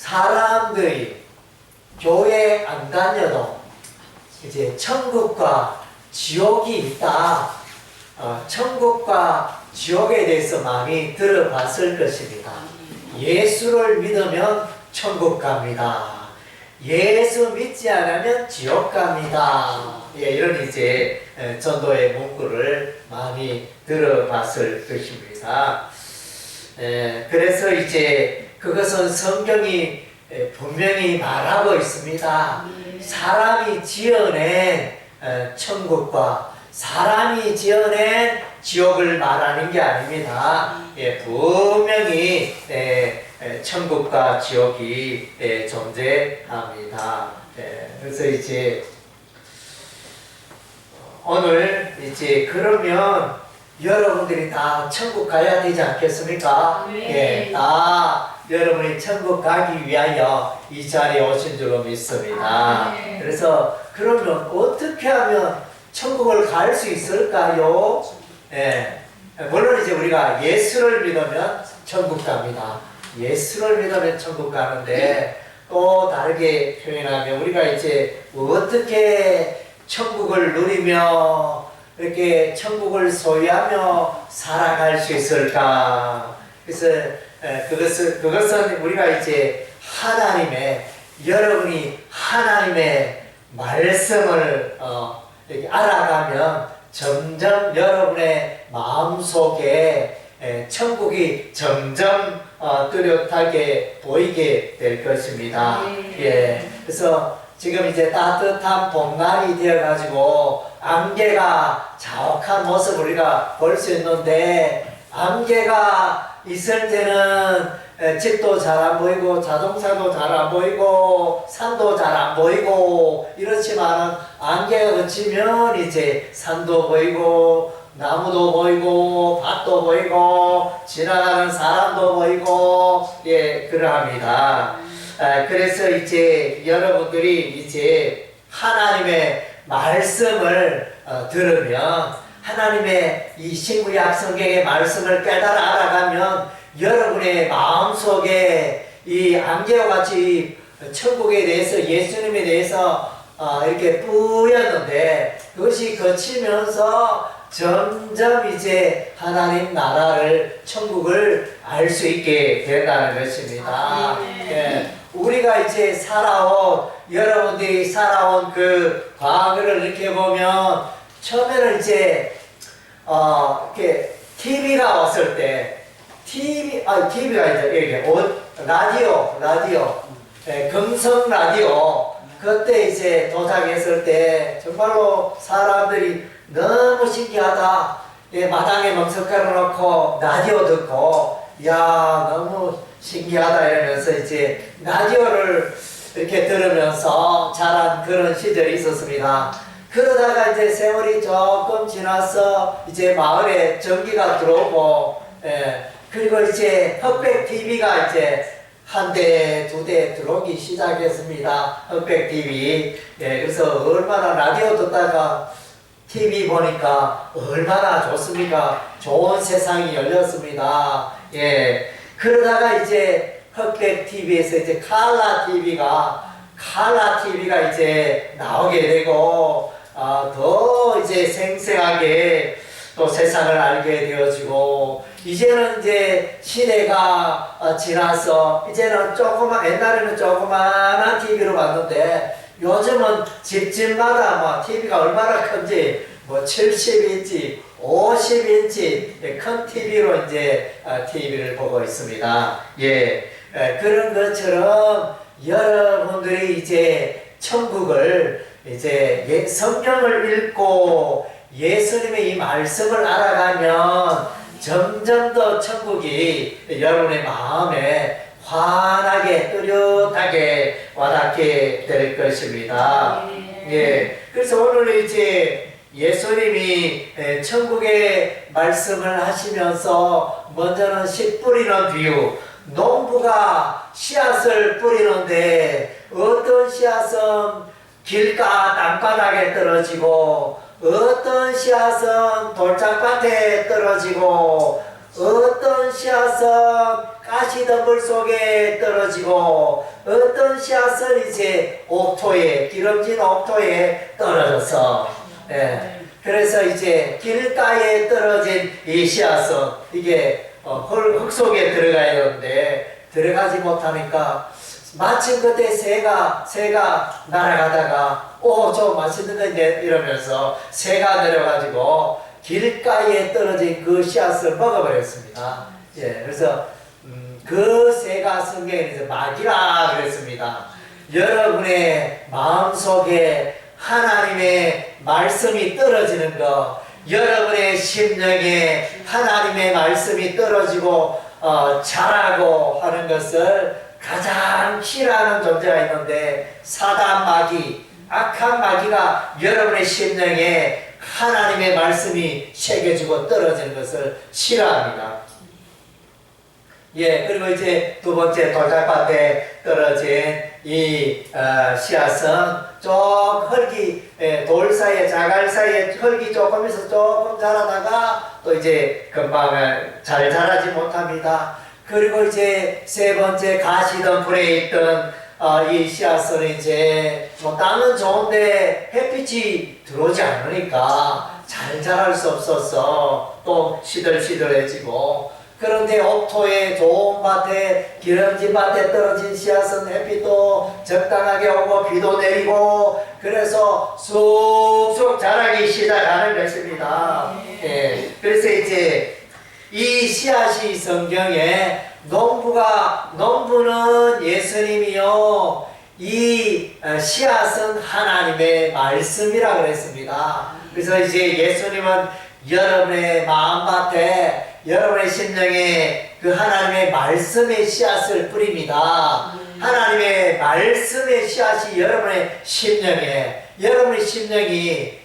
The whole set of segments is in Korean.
사람들이 교회 안 다녀도 이제 천국과 지옥이 있다. 천국과 지옥에 대해서 많이 들어봤을 것입니다. 예수를 믿으면 천국 갑니다. 예수 믿지 않으면 지옥 갑니다. 예, 이런 이제 전도의 문구를 많이 들어봤을 것입니다. 그래서 이제 그것은 성경이 분명히 말하고 있습니다. 사람이 지어낸 천국과 사람이 지어낸 지옥을 말하는 게 아닙니다. 분명히 천국과 지옥이 존재합니다. 그래서 이제 오늘 이제 그러면 여러분들이 다 천국 가야 되지 않겠습니까? 네. 다 여러분이 천국 가기 위하여 이 자리에 오신 줄로 믿습니다. 네. 그래서 그러면 어떻게 하면 천국을 갈 수 있을까요? 물론 이제 우리가 예수를 믿으면 천국 갑니다. 예수를 믿으면 천국 가는데 또 다르게 표현하면 우리가 이제 어떻게 천국을 누리며 이렇게 천국을 소유하며 살아갈 수 있을까? 그래서 그것은 우리가 이제 여러분이 하나님의 말씀을 이렇게 알아가면 점점 여러분의 마음속에 천국이 점점 뚜렷하게 보이게 될 것입니다. 그래서 지금 이제 따뜻한 봄날이 되어가지고 안개가 자욱한 모습을 우리가 볼 수 있는데, 안개가 있을 때는 집도 잘 안 보이고 자동차도 잘 안 보이고 산도 잘 안 보이고 이렇지만 안개가 그치면 이제 산도 보이고 나무도 보이고 밭도 보이고 지나가는 사람도 보이고 그러합니다. 그래서 이제 여러분들이 이제 하나님의 말씀을 들으면, 하나님의 이 신구약 성경의 말씀을 깨달아 알아가면 여러분의 마음속에 이 안개와 같이 천국에 대해서, 예수님에 대해서 이렇게 뿌였는데 그것이 거치면서 점점 이제 하나님 나라를, 천국을 알 수 있게 된다는 것입니다. 우리가 이제 여러분들이 살아온 그 과거를 이렇게 보면, 처음에는 이제 이렇게 TV가 왔을 때, TV가 이제 라디오, 금성 라디오, 그때 이제 도착했을 때 정말로 사람들이 너무 신기하다. 마당에 멍석가루 놓고 라디오 듣고, 너무 신기하다 이러면서 이제 라디오를 이렇게 들으면서 자란 그런 시절이 있었습니다. 그러다가 이제 세월이 조금 지나서 이제 마을에 전기가 들어오고, 그리고 이제 흑백 TV가 이제 한 대, 두 대 들어오기 시작했습니다. 흑백 TV. 그래서 얼마나 라디오 듣다가 TV 보니까 얼마나 좋습니까? 좋은 세상이 열렸습니다. 그러다가 이제 흑백 TV에서 이제 칼라 TV가 이제 나오게 되고, 더 이제 생생하게 또 세상을 알게 되어지고, 이제는 이제 시대가 지나서 이제는 옛날에는 조그마한 TV로 봤는데, 요즘은 집집마다 TV가 얼마나 큰지, 70인치, 50인치 큰 TV로 이제 TV를 보고 있습니다. 그런 것처럼 여러분들이 이제 천국을 이제 성경을 읽고 예수님의 이 말씀을 알아가면 점점 더 천국이 여러분의 마음에 환하게 뚜렷하게 와닿게 될 것입니다. 그래서 오늘 이제 예수님이 천국의 말씀을 하시면서 먼저는 씨 뿌리는 비유, 농부가 씨앗을 뿌리는데 어떤 씨앗은 길가 땅바닥에 떨어지고, 어떤 씨앗은 돌짝밭에 떨어지고, 어떤 씨앗은 가시덤불 속에 떨어지고 어떤 씨앗은 이제 옥토에, 기름진 옥토에 떨어져서, 예. 그래서 이제 길가에 떨어진 이 씨앗은 이게 흙 속에 들어가야 되는데 들어가지 못하니까 마침 그때 새가 날아가다가 저 맛있는 거 있네 이러면서 새가 내려가지고 길가에 떨어진 그 씨앗을 먹어버렸습니다. 예, 그래서 그 새가 성경에서 마귀라 그랬습니다. 여러분의 마음속에 하나님의 말씀이 떨어지는 것, 여러분의 심령에 하나님의 말씀이 떨어지고 자라고 하는 것을 가장 싫어하는 존재가 있는데 사단 마귀, 악한 마귀가 여러분의 심령에 하나님의 말씀이 새겨지고 떨어지는 것을 싫어합니다. 예, 그리고 이제 두 번째 돌짝밭에 떨어진 이 씨앗은 좀 흙이 돌 사이에 자갈 사이에 흙이 조금 있어 조금 자라다가 또 이제 금방 잘 자라지 못합니다. 그리고 이제 세 번째 가시덤불에 있던 이 씨앗은 이제 뭐 땅은 좋은데 햇빛이 들어오지 않으니까 잘 자랄 수 없어서 또 시들시들해지고, 그런데 옥토에 좋은 밭에 기름진 밭에 떨어진 씨앗은 햇빛도 적당하게 오고 비도 내리고 그래서 쑥쑥 자라기 시작하는 것입니다. 예, 그래서 이제 이 씨앗이 성경에 농부는 예수님이요 이 씨앗은 하나님의 말씀이라 그랬습니다. 그래서 이제 예수님은 여러분의 마음밭에 여러분의 심령에 그 하나님의 말씀의 씨앗을 뿌립니다. 하나님의 말씀의 씨앗이 여러분의 심령에, 여러분의 심령이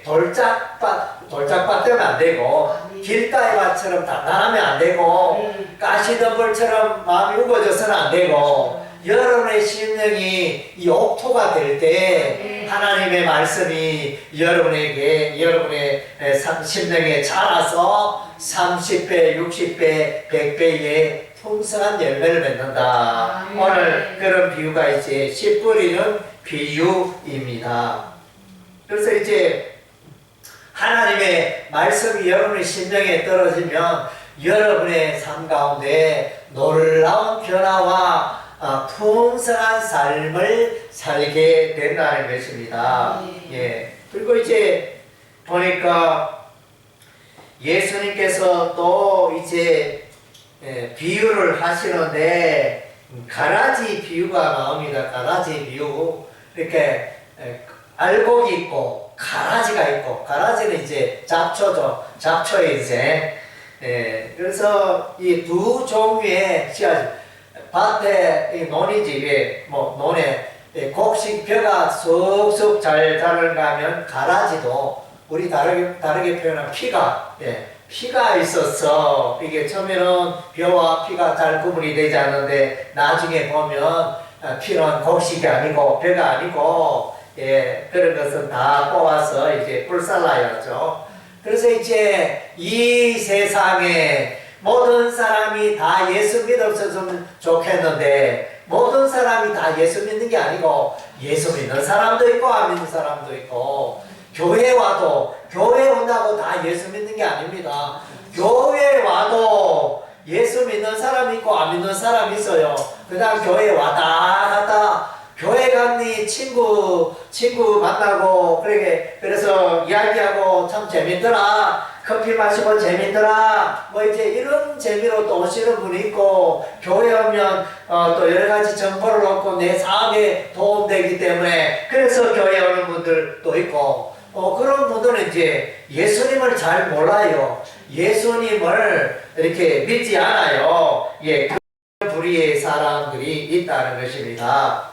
돌짝밭 되면 안 되고 길가의 밭처럼 단단하면 안 되고 가시덤불처럼 마음이 우거져서는 안 되고 여러분의 심령이 이 옥토가 될 때 하나님의 말씀이 여러분에게 여러분의 심령에 자라서 30배, 60배, 100배의 풍성한 열매를 맺는다. 오늘 그런 비유가 이제 씨 뿌리는 비유입니다. 그래서 이제 하나님의 말씀이 여러분의 심령에 떨어지면 여러분의 삶 가운데 놀라운 변화와 풍성한 삶을 살게 된다는 것입니다. 예. 그리고 이제 보니까 예수님께서 또 이제 비유를 하시는데 가라지 비유가 나옵니다. 가라지 비유. 이렇게 알곡이 있고 가라지가 있고, 가라지는 이제 잡초죠. 잡초의 인생. 그래서 이 두 종류의 씨앗, 밭에 이 논이지, 뭐 논에 곡식 벼가 쑥쑥 잘 자라는가 하면 가라지도 우리 다르게 표현하면 피가 있어서 이게 처음에는 벼와 피가 잘 구분이 되지 않는데 나중에 보면 피는 곡식이 아니고 벼가 아니고 그런 것은 다 뽑아서 이제 불살라야죠. 그래서 이제 이 세상에 모든 사람이 다 예수 믿었으면 좋겠는데 모든 사람이 다 예수 믿는 게 아니고 예수 믿는 사람도 있고 안 믿는 사람도 있고, 교회 와도 교회 온다고 다 예수 믿는 게 아닙니다. 교회 와도 예수 믿는 사람 있고 안 믿는 사람 있어요. 그 다음 교회 왔다 갔다 교회 갔니 친구 만나고 그래서 이야기하고 참 재밌더라, 커피 마시고 재밌더라, 뭐 이제 이런 재미로 또 오시는 분이 있고, 교회 오면 또 여러 가지 정보를 얻고 내 사업에 도움되기 때문에 그래서 교회 오는 분들도 있고, 그런 분들은 이제 예수님을 잘 몰라요. 예수님을 이렇게 믿지 않아요. 예, 그런 부류의 사람들이 있다는 것입니다.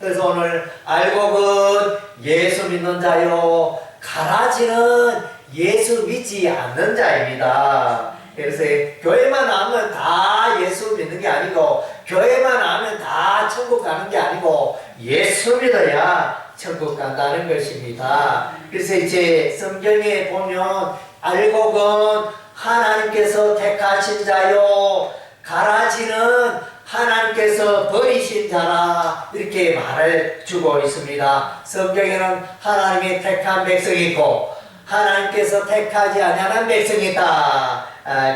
그래서 오늘 알곡은 예수 믿는 자요, 가라지는 예수 믿지 않는 자입니다. 그래서 교회만 나오면 다 예수 믿는 게 아니고, 교회만 나오면 다 천국 가는 게 아니고 예수 믿어야 천국 간다는 것입니다. 그래서 이제 성경에 보면 알곡은 하나님께서 택하신 자요, 가라지는 하나님께서 버리신 자라, 이렇게 말해주고 있습니다. 성경에는 하나님이 택한 백성이 있고 하나님께서 택하지 아니하는 백성이 있다,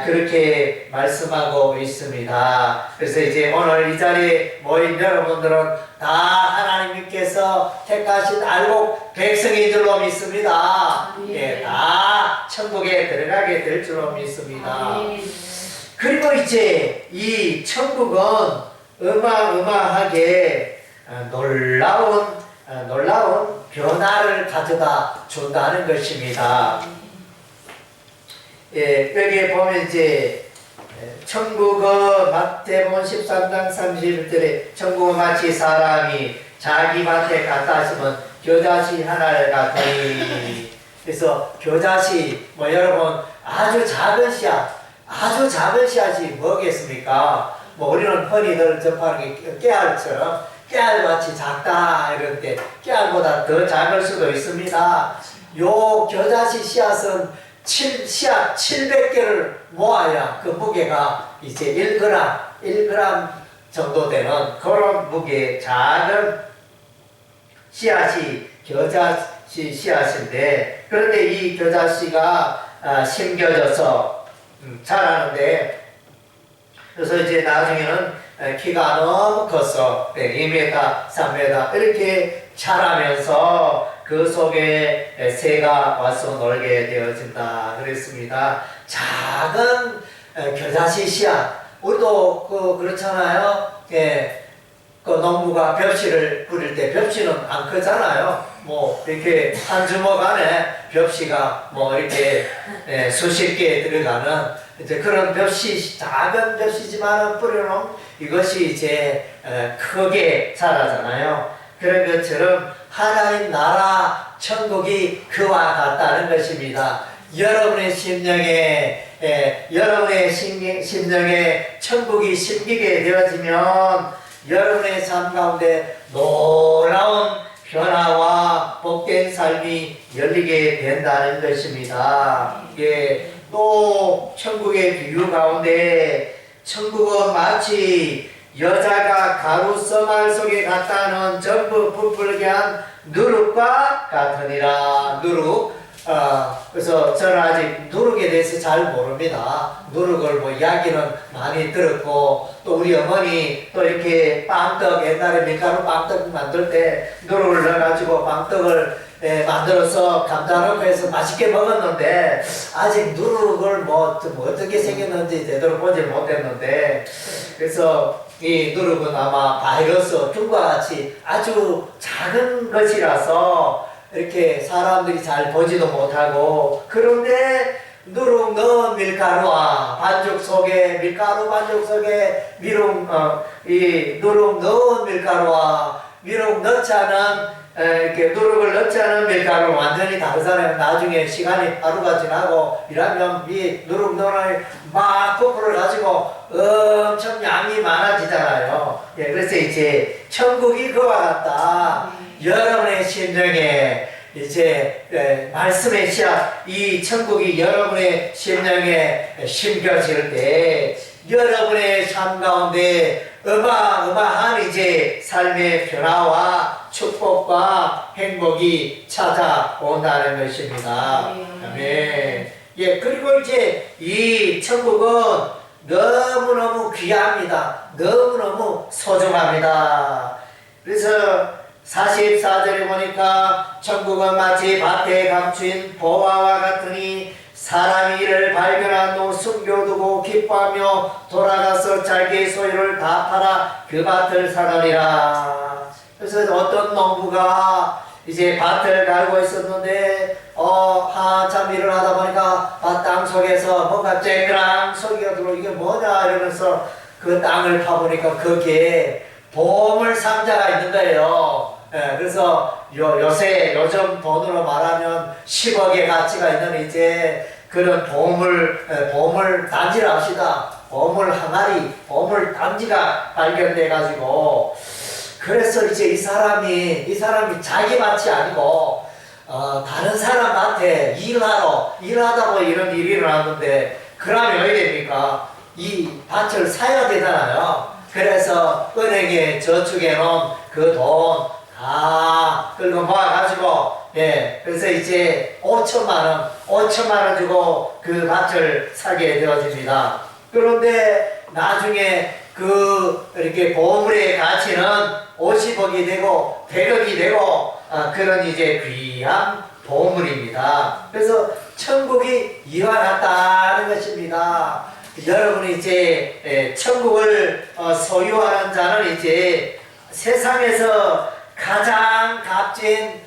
그렇게 말씀하고 있습니다. 그래서 이제 오늘 이 자리에 모인 여러분들은 다 하나님께서 택하신 알곡 백성인 줄로 믿습니다. 예, 다 천국에 들어가게 될 줄로 믿습니다. 그리고 이제 이 천국은 어마어마하게 놀라운 변화를 가져다 준다는 것입니다. 예, 여기에 보면 이제 천국은 마태복음 13장 31절에 천국은 마치 사람이 자기 밭에 갖다 심은 겨자씨 하나를 같으니, 그래서 겨자씨 여러분 아주 작은 씨앗이 뭐겠습니까? 우리는 흔히들 접하는 게 깨알처럼 깨알같이 작다 이런데 깨알보다 더 작을 수도 있습니다. 요 겨자씨 씨앗은 씨앗 700개를 모아야 그 무게가 이제 1g 정도 되는 그런 무게의 작은 씨앗이 겨자씨 씨앗인데, 그런데 이 겨자씨가 심겨져서 자라는데, 그래서 이제 나중에는 키가 너무 컸어. 2m, 3m 이렇게 자라면서 그 속에 새가 와서 놀게 되어진다 그랬습니다. 작은 겨자씨 씨앗, 우리도 그렇잖아요. 예, 그 농부가 벽씨를 뿌릴 때 벽씨는 안 크잖아요. 이렇게 한 주먹 안에 벽씨가 이렇게 수십 개 들어가는 이제 그런 벽씨, 작은 벽씨지만 뿌려놓은 이것이 이제 크게 자라잖아요. 그런 것처럼 하나님 나라 천국이 그와 같다는 것입니다. 여러분의 심령에 천국이 심기게 되어지면 여러분의 삶 가운데 놀라운 변화와 복된 삶이 열리게 된다는 것입니다. 예, 또 천국의 비유 가운데 천국은 마치 여자가 가루 써말 속에 갖다 놓은 전부 부풀게 한 누룩과 같으니라. 누룩. 그래서 저는 아직 누룩에 대해서 잘 모릅니다. 누룩을 이야기는 많이 들었고, 또 우리 어머니 또 이렇게 빵떡, 옛날에 밀가루 빵떡 만들 때 누룩을 넣어가지고 빵떡을 만들어서 감자 넣고 해서 맛있게 먹었는데, 아직 누룩을 어떻게 생겼는지 제대로 보질 못했는데, 그래서 이 누룩은 아마 바이러스 균과 같이 아주 작은 것이라서 이렇게 사람들이 잘 보지도 못하고, 그런데 누룩 넣은 밀가루와 반죽 속에 밀가루 반죽 속에 이 누룩 넣은 밀가루와 누룩 넣지 않은 이렇게 누룩을 넣지 않은 밀가루는 완전히 다르잖아요. 나중에 시간이 하루가 지나고 이러면 이 누룩 넣은 막 부풀어 가지고 엄청 양이 많아지잖아요. 예, 그래서 이제 천국이 그와 같다. 여러분의 심령에 이제 말씀의 씨앗, 이 천국이 여러분의 심령에 심겨질 때 여러분의 삶 가운데 어마어마한 이제 삶의 변화와 축복과 행복이 찾아온다는 것입니다. 아멘. 예, 그리고 이제 이 천국은 너무너무 귀합니다. 너무너무 소중합니다. 그래서 44절에 보니까 천국은 마치 밭에 감추인 보화와 같으니 사람이 이를 발견한 후 숨겨두고 기뻐하며 돌아가서 자기의 소유를 다 팔아 그 밭을 사느니라. 그래서 어떤 농부가 이제 밭을 갈고 있었는데 한참 일을 하다 보니까 밭 땅 속에서 뭔가 쨍그랑 소리가 들어, 이게 뭐냐 이러면서 그 땅을 파보니까 거기에 보물 상자가 있는 거예요. 예, 그래서 요즘 돈으로 말하면 10억의 가치가 있는 이제 그런 보물 단지를 합시다. 보물 항아리, 보물 단지가 발견돼 가지고, 그래서 이제 이 사람이 자기 밭이 아니고 다른 사람 밭에 일하다 이런 일이 일어났는데, 그러면 어떻게 됩니까? 이 밭을 사야 되잖아요. 그래서 은행에 저축해 놓은 그 돈 다 끌고 모아가지고, 예, 그래서 이제 5천만 원 주고 그 밭을 사게 되어집니다. 그런데 나중에 이렇게 보물의 가치는 50억이 되고 100억이 되고, 그런 이제 귀한 보물입니다. 그래서 천국이 이와 같다는 것입니다. 여러분이 이제 천국을 소유하는 자는 이제 세상에서 가장 값진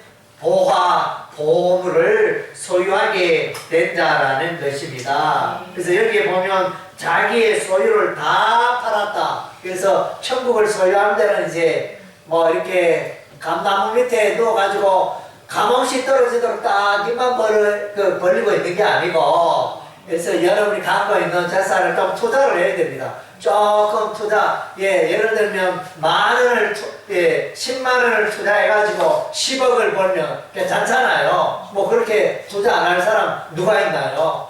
보물을 소유하게 된 자라는 것입니다. 그래서 여기에 보면 자기의 소유를 다 팔았다. 그래서 천국을 소유한 데는 이제 뭐 이렇게 감나무 밑에 누워가지고 감없이 떨어지도록 딱 입만 벌리고 있는 게 아니고, 그래서 여러분이 갖고 있는 재산을 좀 투자를 해야 됩니다. 조금 투자, 예를 들면 10만 원을 투자해가지고 10억을 벌면 괜찮잖아요. 뭐 그렇게 투자 안 할 사람 누가 있나요?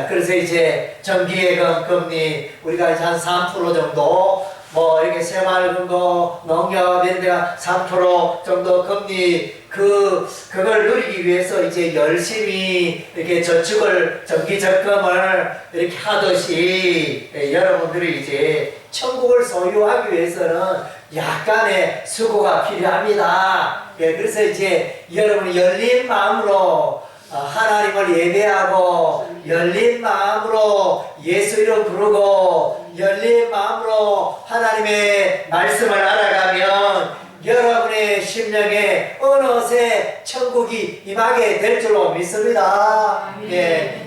그래서 이제 정기예금 금리 우리가 한 3% 정도, 뭐 이렇게 새마을금고 농협 이런 데가 3% 정도 금리 그걸 누리기 위해서 이제 열심히 이렇게 정기 적금을 이렇게 하듯이, 여러분들이 이제 천국을 소유하기 위해서는 약간의 수고가 필요합니다. 그래서 이제 여러분이 열린 마음으로 하나님을 예배하고, 열린 마음으로 예수 이름 부르고, 열린 마음으로 하나님의 말씀을 알아가면 여러분의 심령에 어느새 천국이 임하게 될 줄로 믿습니다.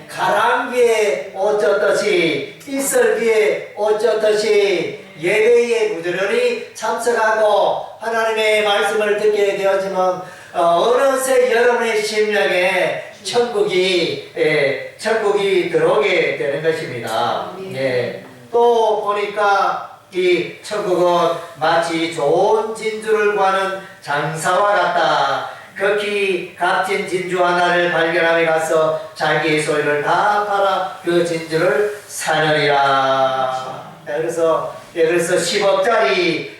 가랑비에 옷 젖듯이, 이슬비에 옷 젖듯이 예배에 부지런히 참석하고 하나님의 말씀을 듣게 되었지만, 어느새 여러분의 심령에 천국이 들어오게 되는 것입니다. 또 보니까 이 천국은 마치 좋은 진주를 구하는 장사와 같다. 극히 값진 진주 하나를 발견함에 가서 자기의 소유를 다 팔아 그 진주를 사느니라. 그래서 10억짜리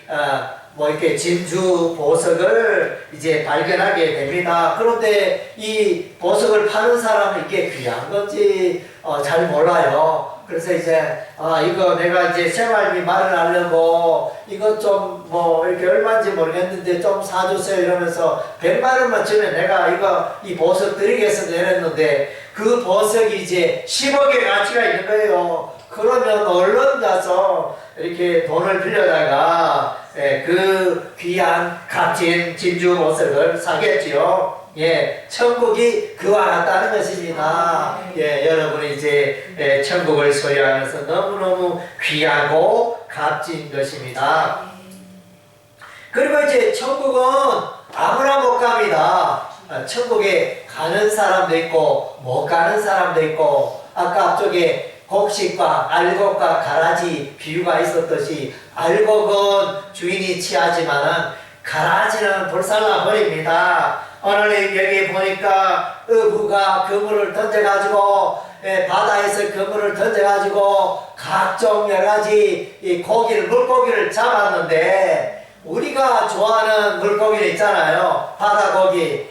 뭐 이렇게 진주 보석을 이제 발견하게 됩니다. 그런데 이 보석을 파는 사람은 이게 귀한 건지 잘 몰라요. 그래서 이제 이거 내가 이제 생활비 마련하려고 이거 좀 뭐 이렇게 얼마인지 모르겠는데 좀 사주세요 이러면서 100만 원만 주면 내가 이 보석 드리겠습니다 이랬는데, 그 보석이 이제 10억의 가치가 있는 거예요. 그러면 얼른 가서 이렇게 돈을 빌려다가 그 귀한 값진 진주 보석을 사겠지요. 천국이 그와 같다는 것입니다. 여러분이 이제 천국을 소유하면서 너무너무 귀하고 값진 것입니다. 그리고 이제 천국은 아무나 못 갑니다. 천국에 가는 사람도 있고 못 가는 사람도 있고, 아까 앞쪽에 곡식과 알곡과 가라지 비유가 있었듯이, 알곡은 주인이 취하지만은 가라지는 불살라 버립니다. 오늘 여기 보니까 어부가 그물을 던져가지고 바다에서 그물을 던져가지고 각종 여러가지 물고기를 잡았는데, 우리가 좋아하는 물고기는 있잖아요. 바다고기,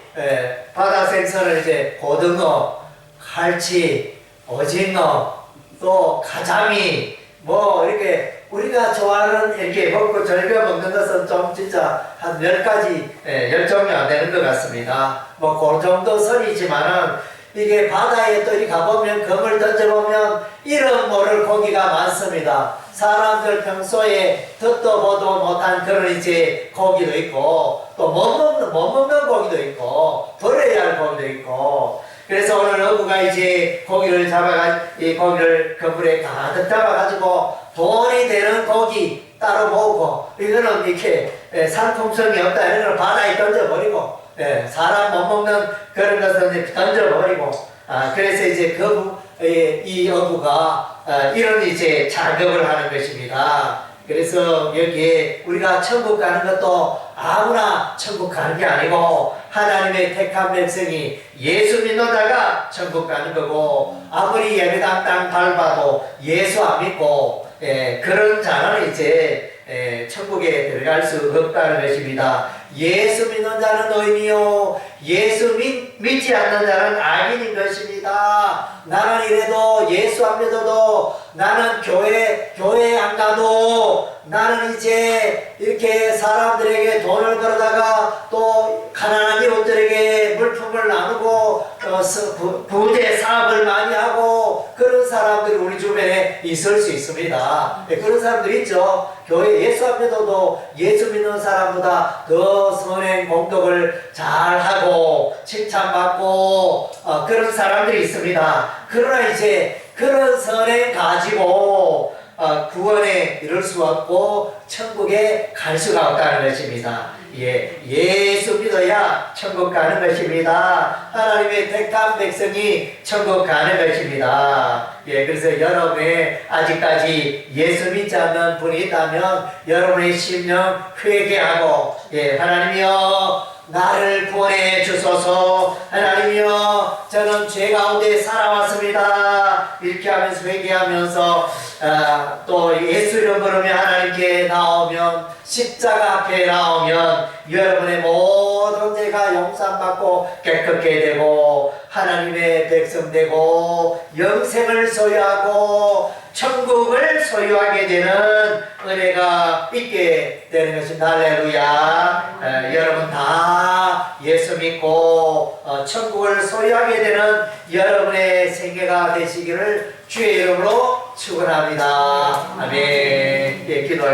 바다 생선을 이제 고등어, 갈치, 오징어, 또 가자미, 뭐 이렇게 우리가 좋아하는 이렇게 먹고 즐겨 먹는 것은 좀 진짜 한 10가지, 10종이 안 되는 것 같습니다. 뭐 그 정도 선이지만은, 이게 바다에 또 이렇게 가보면, 금을 던져보면 이름 모를 고기가 많습니다. 사람들 평소에 듣도 보도 못한 그런 이제 고기도 있고, 또 못 먹는 고기도 있고, 버려야 할 고기도 있고. 그래서 오늘 어부가 이제 고기를 이 고기를 그물에 가득 잡아가지고 돈이 되는 고기 따로 모으고, 이거는 이렇게 상품성이 없다 이런 걸 바다에 던져버리고, 사람 못 먹는 그런 것은 던져버리고, 그래서 이제 이 어부가 이런 이제 작업을 하는 것입니다. 그래서 여기에 우리가 천국 가는 것도 아무나 천국 가는 게 아니고 하나님의 택한 백성이 예수 믿는 자가 천국 가는 거고, 아무리 예배당 땅 밟아도 예수 안 믿고 그런 자는 이제 천국에 들어갈 수 없다는 것입니다. 예수 믿는 자는 의인이요 예수 믿지 않는 자는 악인인 것입니다. 나는 이래도 예수 안 믿어도, 나는 교회 안 가도, 나는 이제 이렇게 사람들에게 돈을 벌어다가 또 가난한 이웃들에게 물품을 나누고 부재 사업을 많이 하고, 그런 사람들이 우리 주변에 있을 수 있습니다. 그런 사람들 있죠. 교회 예수 안 믿어도 예수 믿는 사람보다 더 선행 공덕을 잘하고 칭찬받고 그런 사람들이 있습니다. 그러나 이제 그런 선행 가지고 구원에 이룰 수 없고 천국에 갈 수가 없다는 것입니다. 예수 믿어야 천국 가는 것입니다. 하나님의 택한 백성이 천국 가는 것입니다. 그래서 여러분의 아직까지 예수 믿지 않는 분이 있다면 여러분의 심령 회개하고, 하나님이여 나를 구원해 주소서, 하나님이여 저는 죄 가운데 살아왔습니다, 이렇게 하면서 회개하면서 또 예수 이름 부르며 하나님께 나오면, 십자가 앞에 나오면 여러분의 모든 죄가 용서받고 깨끗게 되고 하나님의 백성 되고 영생을 소유하고 천국을 소유하게 되는 은혜가 있게 되는 것입니다. 할렐루야. 여러분 다 예수 믿고 천국을 소유하게 되는 여러분의 생애가 되시기를 주의 이름으로 축원합니다. 아멘. 기도하겠습니다.